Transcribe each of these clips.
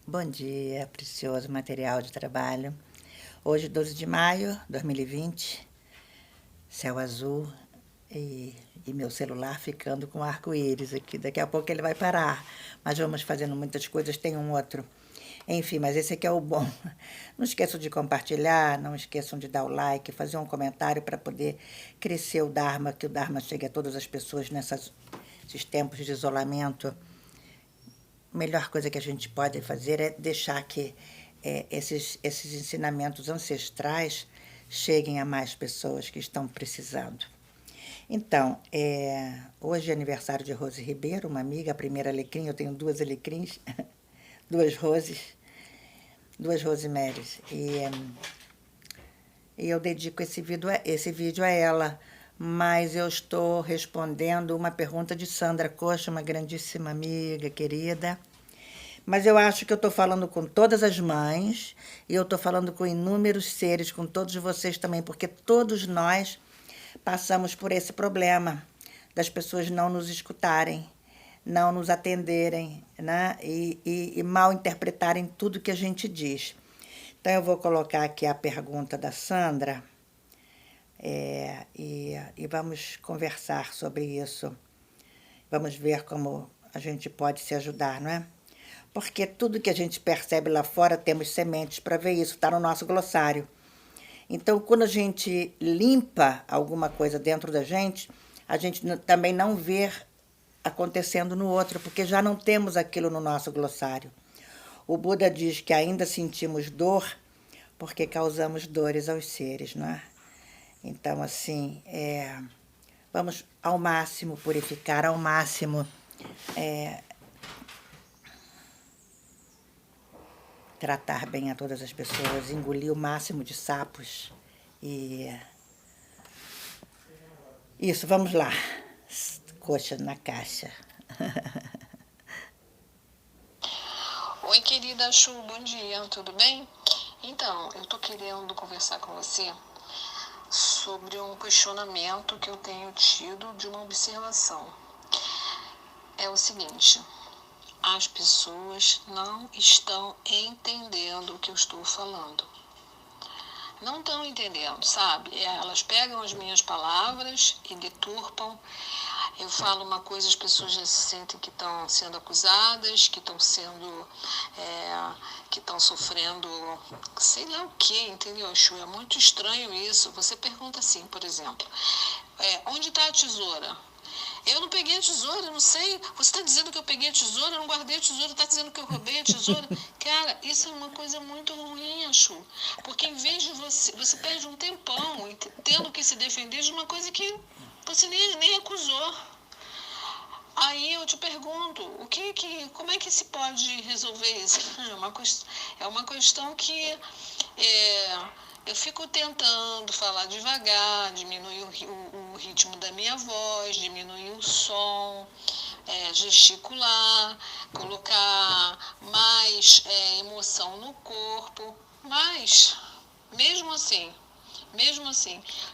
Bom dia, precioso material de trabalho. Hoje, 12 de maio de 2020, céu azul e meu celular ficando com arco-íris aqui. Daqui a pouco ele vai parar, mas vamos fazendo muitas coisas, tem um outro. Enfim, mas esse aqui é o bom. Não esqueçam de compartilhar, não esqueçam de dar o like, fazer um comentário para poder crescer o Dharma, que o Dharma chegue a todas as pessoas nesses tempos de isolamento. A melhor coisa que a gente pode fazer é deixar que esses ensinamentos ancestrais cheguem a mais pessoas que estão precisando. Então, hoje é aniversário de Rose Ribeiro, uma amiga, a primeira alecrim, eu tenho duas alecrins, duas roses, duas Rosemarys. E eu dedico esse vídeo a ela, mas eu estou respondendo uma pergunta de Sandra Coxa, uma grandíssima amiga, querida. Mas eu acho que eu estou falando com todas as mães e eu estou falando com inúmeros seres, com todos vocês também, porque todos nós passamos por esse problema das pessoas não nos escutarem, não nos atenderem, né? E mal interpretarem tudo que a gente diz. Então, eu vou colocar aqui a pergunta da Sandra e vamos conversar sobre isso. Vamos ver como a gente pode se ajudar, não é? Porque tudo que a gente percebe lá fora, temos sementes para ver isso, está no nosso glossário. Então, quando a gente limpa alguma coisa dentro da gente, a gente também não vê acontecendo no outro, porque já não temos aquilo no nosso glossário. O Buda diz que ainda sentimos dor porque causamos dores aos seres, não é? Então, assim, vamos ao máximo purificar, ao máximo tratar bem a todas as pessoas, engolir o máximo de sapos e isso, vamos lá. Coxa na caixa. Oi, querida Chu, bom dia, tudo bem? Então, eu tô querendo conversar com você sobre um questionamento que eu tenho tido de uma observação. É o seguinte, as pessoas não estão entendendo o que eu estou falando. Não estão entendendo, sabe? Elas pegam as minhas palavras e deturpam. Eu falo uma coisa, as pessoas já se sentem que estão sendo acusadas, que estão sendo, que estão sofrendo, sei lá o que, entendeu, Chu? É muito estranho isso. Você pergunta assim, por exemplo, onde está a tesoura? Eu não peguei a tesoura, eu não sei. Você está dizendo que eu peguei a tesoura, eu não guardei a tesoura, está dizendo que eu roubei a tesoura. Cara, isso é uma coisa muito ruim, acho. Porque em vez de você perde um tempão tendo que se defender de uma coisa que você nem acusou. Aí eu te pergunto, como é que se pode resolver isso? É uma questão que eu fico tentando falar devagar, diminuir o ritmo da minha voz, diminuir o som, gesticular, colocar mais emoção no corpo, mas mesmo assim,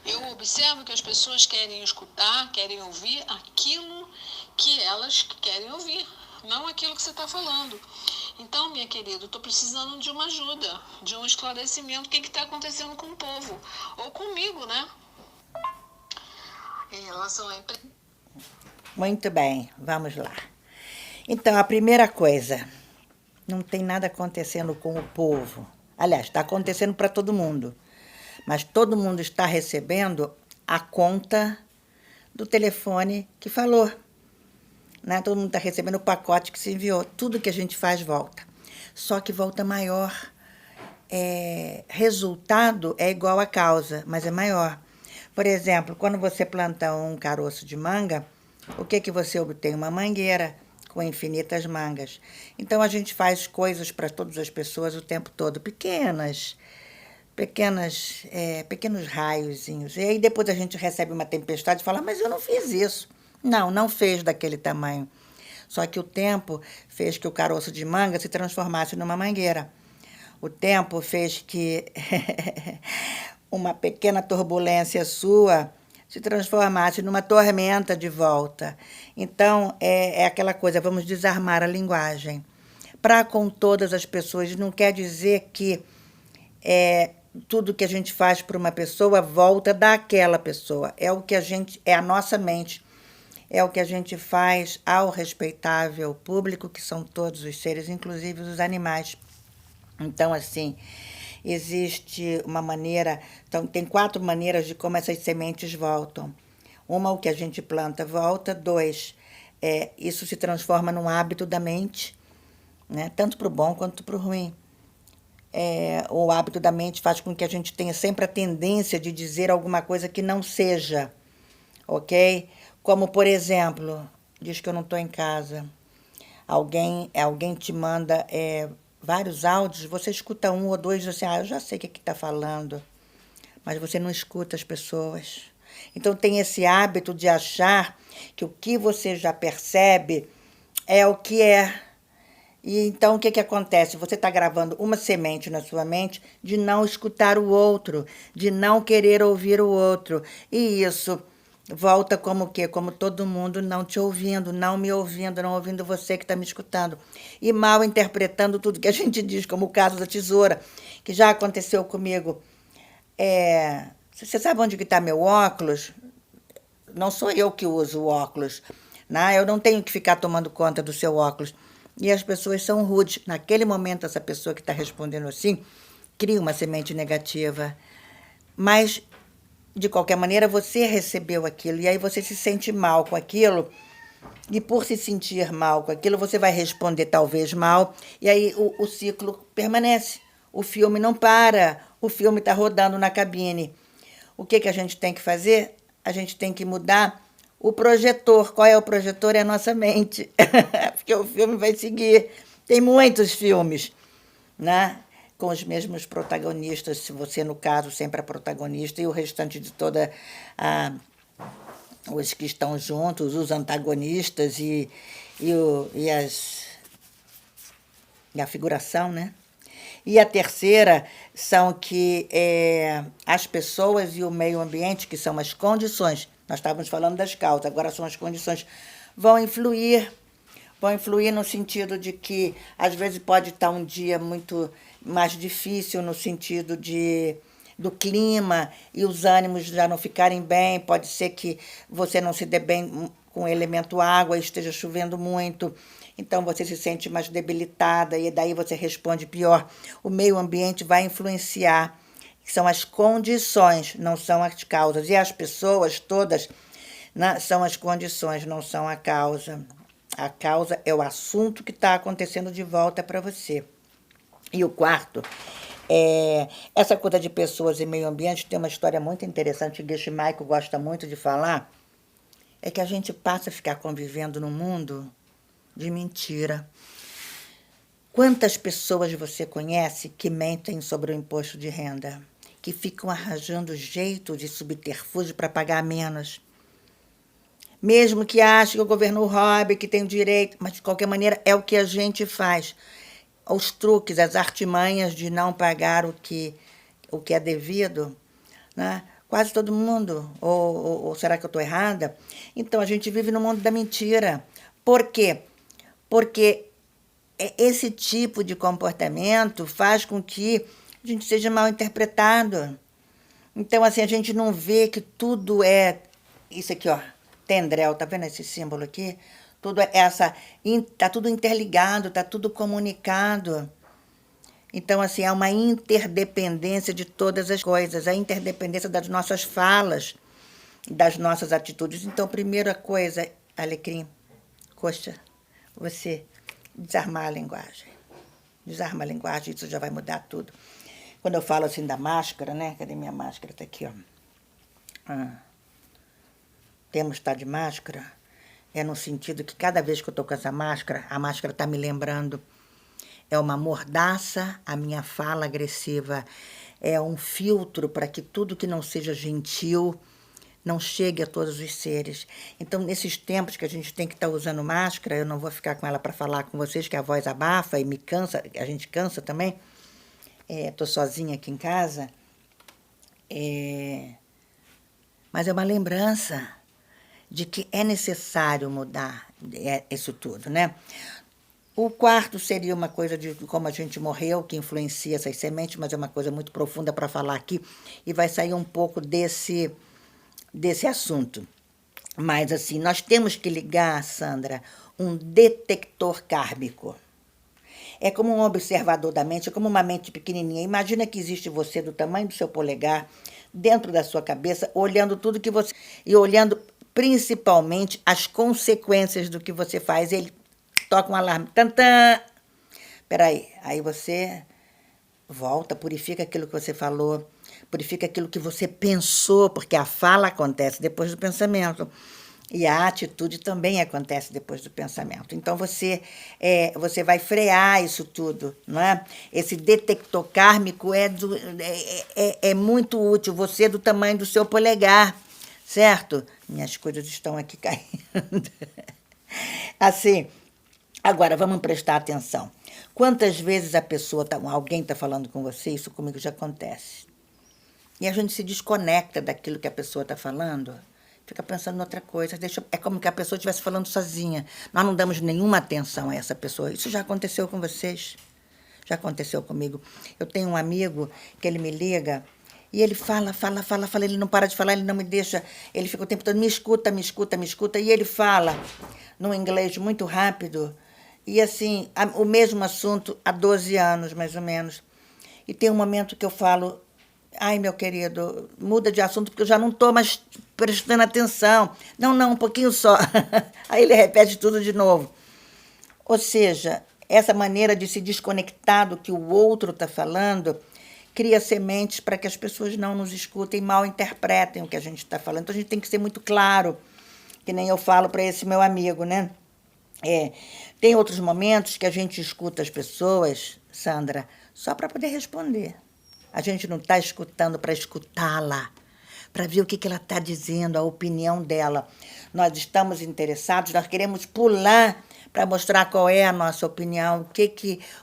eu observo que as pessoas querem escutar, querem ouvir aquilo que elas querem ouvir, não aquilo que você está falando. Então, minha querida, eu estou precisando de uma ajuda, de um esclarecimento, o que está acontecendo com o povo, ou comigo, né? Em relação à empresa. Muito bem, vamos lá. Então, a primeira coisa, não tem nada acontecendo com o povo. Aliás, está acontecendo para todo mundo. Mas todo mundo está recebendo a conta do telefone que falou. Né? Todo mundo está recebendo o pacote que se enviou. Tudo que a gente faz volta. Só que volta maior. Resultado é igual à causa, mas é maior. Por exemplo, quando você planta um caroço de manga, o que você obtém? Uma mangueira com infinitas mangas. Então, a gente faz coisas para todas as pessoas o tempo todo, pequenos raiozinhos. E aí depois a gente recebe uma tempestade e fala, mas eu não fiz isso. Não fez daquele tamanho. Só que o tempo fez que o caroço de manga se transformasse numa mangueira. O tempo fez que uma pequena turbulência sua se transformasse numa tormenta de volta. Então, é aquela coisa, vamos desarmar a linguagem. para com todas as pessoas. Não quer dizer que tudo que a gente faz para uma pessoa volta daquela pessoa. É o que a gente, é a nossa mente, é o que a gente faz ao respeitável público, que são todos os seres, inclusive os animais. Então, assim, existe uma maneira, então tem 4 maneiras de como essas sementes voltam. Uma, o que a gente planta volta. 2, isso se transforma num hábito da mente, né? Tanto para o bom quanto para o ruim. O hábito da mente faz com que a gente tenha sempre a tendência de dizer alguma coisa que não seja, ok? Como, por exemplo, diz que eu não estou em casa. Alguém te manda vários áudios, você escuta 1 ou 2 e diz assim, eu já sei o que está falando, mas você não escuta as pessoas. Então tem esse hábito de achar que o que você já percebe é o que é. E então o que acontece? Você está gravando uma semente na sua mente de não escutar o outro, de não querer ouvir o outro. E isso volta como o quê? Como todo mundo não te ouvindo, não me ouvindo, não ouvindo você que está me escutando. E mal interpretando tudo que a gente diz, como o caso da tesoura, que já aconteceu comigo. Você sabe onde está meu óculos? Não sou eu que uso o óculos, né? Eu não tenho que ficar tomando conta do seu óculos. E as pessoas são rudes. Naquele momento, essa pessoa que está respondendo assim cria uma semente negativa. Mas, de qualquer maneira, você recebeu aquilo. E aí você se sente mal com aquilo. E por se sentir mal com aquilo, você vai responder talvez mal. E aí o ciclo permanece. O filme não para. O filme está rodando na cabine. O que a gente tem que fazer? A gente tem que mudar o projetor. Qual é o projetor? É a nossa mente. Porque o filme vai seguir. Tem muitos filmes, né? Com os mesmos protagonistas, se você, no caso, sempre é protagonista, e o restante de toda os que estão juntos, os antagonistas e a figuração, né? E a terceira são que as pessoas e o meio ambiente, que são as condições, nós estávamos falando das causas, agora são as condições, vão influir no sentido de que, às vezes, pode estar um dia muito mais difícil no sentido do clima e os ânimos já não ficarem bem, pode ser que você não se dê bem com o elemento água, esteja chovendo muito, então você se sente mais debilitada e daí você responde pior. O meio ambiente vai influenciar, são as condições, não são as causas. E as pessoas todas, né, são as condições, não são a causa. A causa é o assunto que está acontecendo de volta para você. E o quarto, essa coisa de pessoas e meio ambiente tem uma história muito interessante, que Geshe Michael gosta muito de falar, é que a gente passa a ficar convivendo num mundo de mentira. Quantas pessoas você conhece que mentem sobre o imposto de renda? Que ficam arranjando jeito de subterfúgio para pagar menos? Mesmo que ache que o governo roube, que tem o direito, mas de qualquer maneira é o que a gente faz. Os truques, as artimanhas de não pagar o que é devido, né? Quase todo mundo. Ou será que eu estou errada? Então, a gente vive no mundo da mentira. Por quê? Porque esse tipo de comportamento faz com que a gente seja mal interpretado. Então, assim, a gente não vê que tudo é isso aqui, ó, tendrel, tá vendo esse símbolo aqui? Tudo tá tudo interligado, tá tudo comunicado. Então, assim, há uma interdependência de todas as coisas, a interdependência das nossas falas, das nossas atitudes. Então, primeira coisa, Alecrim, Coxa, você desarmar a linguagem. Desarma a linguagem, isso já vai mudar tudo. Quando eu falo assim da máscara, né? Cadê minha máscara? Tá aqui, ó. Temos que estar de máscara. É no sentido que cada vez que eu estou com essa máscara, a máscara está me lembrando. É uma mordaça, a minha fala agressiva. É um filtro para que tudo que não seja gentil não chegue a todos os seres. Então, nesses tempos que a gente tem que estar usando máscara, eu não vou ficar com ela para falar com vocês, que a voz abafa e me cansa, a gente cansa também. Estou sozinha aqui em casa. Mas é uma lembrança de que é necessário mudar isso tudo, né? O quarto seria uma coisa de como a gente morreu, que influencia essas sementes, mas é uma coisa muito profunda para falar aqui, e vai sair um pouco desse assunto. Mas, assim, nós temos que ligar, Sandra, um detector kármico. É como um observador da mente, é como uma mente pequenininha. Imagina que existe você do tamanho do seu polegar, dentro da sua cabeça, olhando tudo que você... E olhando principalmente as consequências do que você faz. Ele toca um alarme. Tantã! Peraí. Aí você volta, purifica aquilo que você falou, purifica aquilo que você pensou, porque a fala acontece depois do pensamento. E a atitude também acontece depois do pensamento. Então, você vai frear isso tudo, não é? Esse detector kármico é muito útil. Você é do tamanho do seu polegar, certo? Minhas coisas estão aqui caindo. Assim, agora, vamos prestar atenção. Quantas vezes alguém está falando com você, isso comigo já acontece. E a gente se desconecta daquilo que a pessoa está falando, fica pensando em outra coisa. É como que a pessoa estivesse falando sozinha. Nós não damos nenhuma atenção a essa pessoa. Isso já aconteceu com vocês? Já aconteceu comigo. Eu tenho um amigo que ele me liga e ele fala, ele não para de falar, ele não me deixa, ele fica o tempo todo, me escuta, e ele fala num inglês muito rápido, e assim, o mesmo assunto há 12 anos, mais ou menos. E tem um momento que eu falo, ai, meu querido, muda de assunto, porque eu já não estou mais prestando atenção. Não, um pouquinho só. Aí ele repete tudo de novo. Ou seja, essa maneira de se desconectar do que o outro está falando cria sementes para que as pessoas não nos escutem, mal interpretem o que a gente está falando. Então, a gente tem que ser muito claro, que nem eu falo para esse meu amigo, né? Tem outros momentos que a gente escuta as pessoas, Sandra, só para poder responder. A gente não está escutando para escutá-la, para ver o que ela está dizendo, a opinião dela. Nós estamos interessados, nós queremos pular para mostrar qual é a nossa opinião,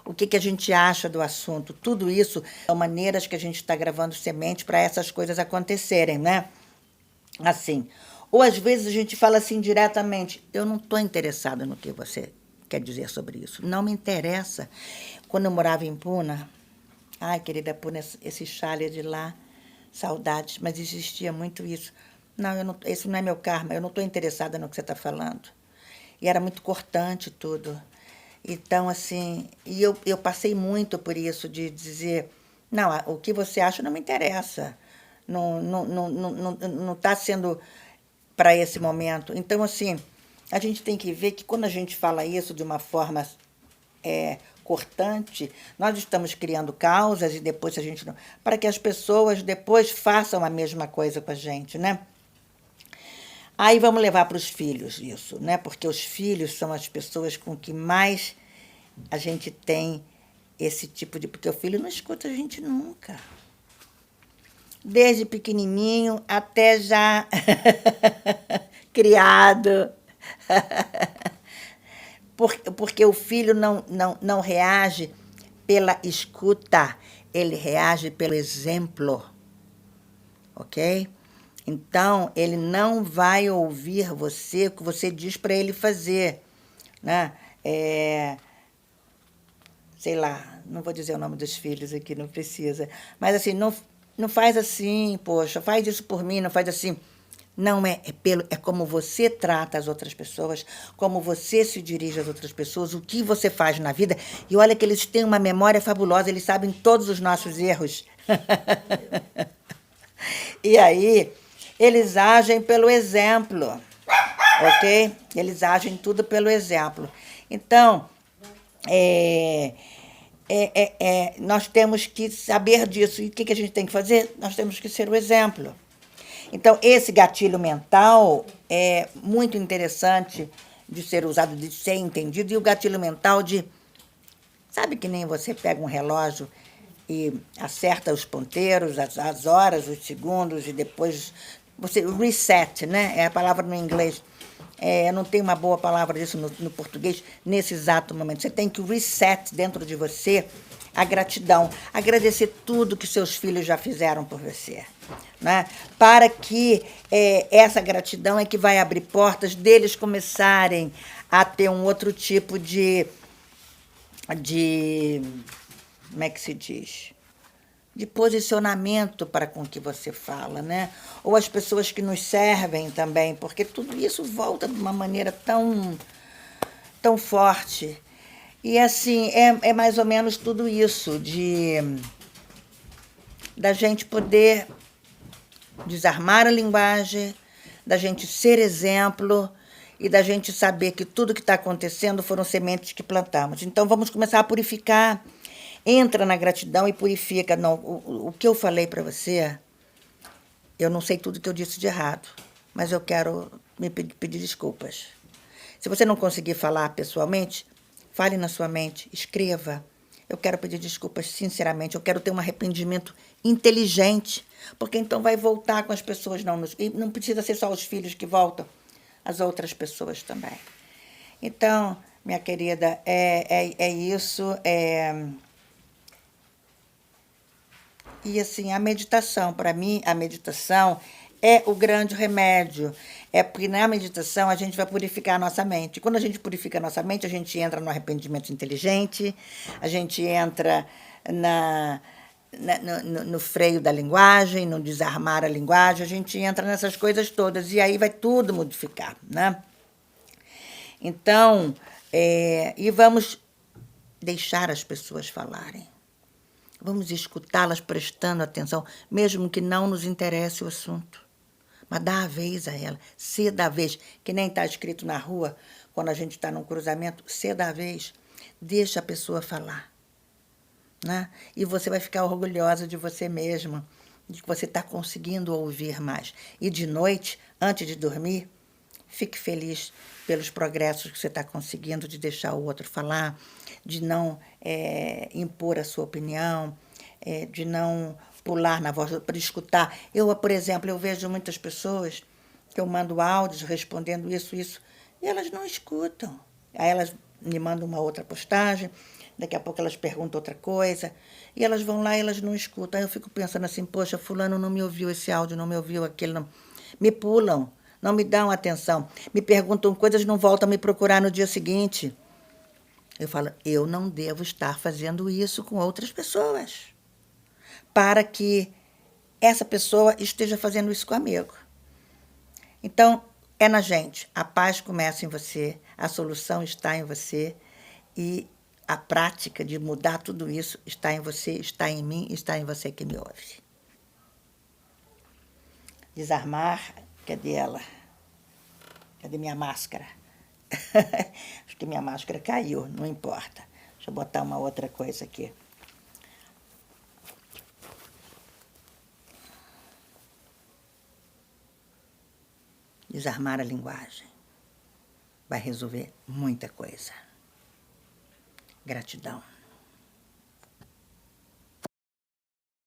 o que a gente acha do assunto. Tudo isso são maneiras que a gente está gravando semente para essas coisas acontecerem, né? Assim. Ou às vezes a gente fala assim diretamente, eu não estou interessada no que você quer dizer sobre isso. Não me interessa. Quando eu morava em Puna, ai, querida Puna, esse chale de lá, saudades, mas existia muito isso. Não, esse não é meu karma, eu não estou interessada no que você está falando. E era muito cortante tudo. Então, assim, e eu passei muito por isso, de dizer, não, o que você acha não me interessa. Não está sendo para esse momento. Então, assim, a gente tem que ver que quando a gente fala isso de uma forma cortante, nós estamos criando causas e depois a gente não... para que as pessoas depois façam a mesma coisa com a gente, né? Aí vamos levar para os filhos isso, né? Porque os filhos são as pessoas com que mais a gente tem esse tipo de... Porque o filho não escuta a gente nunca. Desde pequenininho até já criado. Porque o filho não reage pela escuta, ele reage pelo exemplo, ok? Então, ele não vai ouvir você, o que você diz para ele fazer, né? Sei lá, não vou dizer o nome dos filhos aqui, não precisa. Mas assim, não faz assim, poxa, faz isso por mim, não faz assim. Não é como você trata as outras pessoas, como você se dirige às outras pessoas, o que você faz na vida. E olha que eles têm uma memória fabulosa, eles sabem todos os nossos erros. E aí, eles agem pelo exemplo, ok? Eles agem tudo pelo exemplo. Então, nós temos que saber disso. E o que a gente tem que fazer? Nós temos que ser o exemplo. Então, esse gatilho mental é muito interessante de ser usado, de ser entendido. E o gatilho mental sabe que nem você pega um relógio e acerta os ponteiros, as horas, os segundos, e depois você reset, né? É a palavra no inglês. Eu não tenho uma boa palavra disso no português nesse exato momento. Você tem que reset dentro de você a gratidão, agradecer tudo que seus filhos já fizeram por você, né? Para que essa gratidão é que vai abrir portas deles começarem a ter um outro tipo de de, como é que se diz? De posicionamento para com que você fala, né? Ou as pessoas que nos servem também, porque tudo isso volta de uma maneira tão forte. E assim, é mais ou menos tudo isso, da gente poder desarmar a linguagem, da gente ser exemplo e da gente saber que tudo que está acontecendo foram sementes que plantamos. Então vamos começar a purificar. Entra na gratidão e purifica. Não, o que eu falei para você, eu não sei tudo que eu disse de errado, mas eu quero me pedir desculpas. Se você não conseguir falar pessoalmente, fale na sua mente, escreva. Eu quero pedir desculpas sinceramente, eu quero ter um arrependimento inteligente, porque então vai voltar com as pessoas. E não precisa ser só os filhos que voltam, as outras pessoas também. Então, minha querida, é isso. E assim, a meditação, para mim, a meditação é o grande remédio. É porque na meditação a gente vai purificar a nossa mente. Quando a gente purifica a nossa mente, a gente entra no arrependimento inteligente, a gente entra no freio da linguagem, no desarmar a linguagem, a gente entra nessas coisas todas. E aí vai tudo modificar, né? Então, e vamos deixar as pessoas falarem. Vamos escutá-las prestando atenção, mesmo que não nos interesse o assunto. Mas dá a vez a ela, ceda a vez, que nem está escrito na rua, quando a gente está num cruzamento, ceda a vez, deixa a pessoa falar. Né? E você vai ficar orgulhosa de você mesma, de que você está conseguindo ouvir mais. E de noite, antes de dormir, fique feliz pelos progressos que você está conseguindo de deixar o outro falar, de não impor a sua opinião, de não pular na voz para escutar. Eu, por exemplo, eu vejo muitas pessoas que eu mando áudios respondendo isso, e elas não escutam. Aí elas me mandam uma outra postagem, daqui a pouco elas perguntam outra coisa, e elas vão lá e elas não escutam. Aí eu fico pensando assim, poxa, fulano não me ouviu esse áudio, não me ouviu aquele, não. Me pulam. Não me dão atenção, me perguntam coisas, não voltam a me procurar no dia seguinte. Eu falo, eu não devo estar fazendo isso com outras pessoas, para que essa pessoa esteja fazendo isso comigo. Então, é na gente. A paz começa em você, a solução está em você, e a prática de mudar tudo isso está em você, está em mim, está em você que me ouve. Desarmar. Cadê ela? Cadê minha máscara? Acho que minha máscara caiu, não importa. Deixa eu botar uma outra coisa aqui. Desarmar a linguagem vai resolver muita coisa. Gratidão.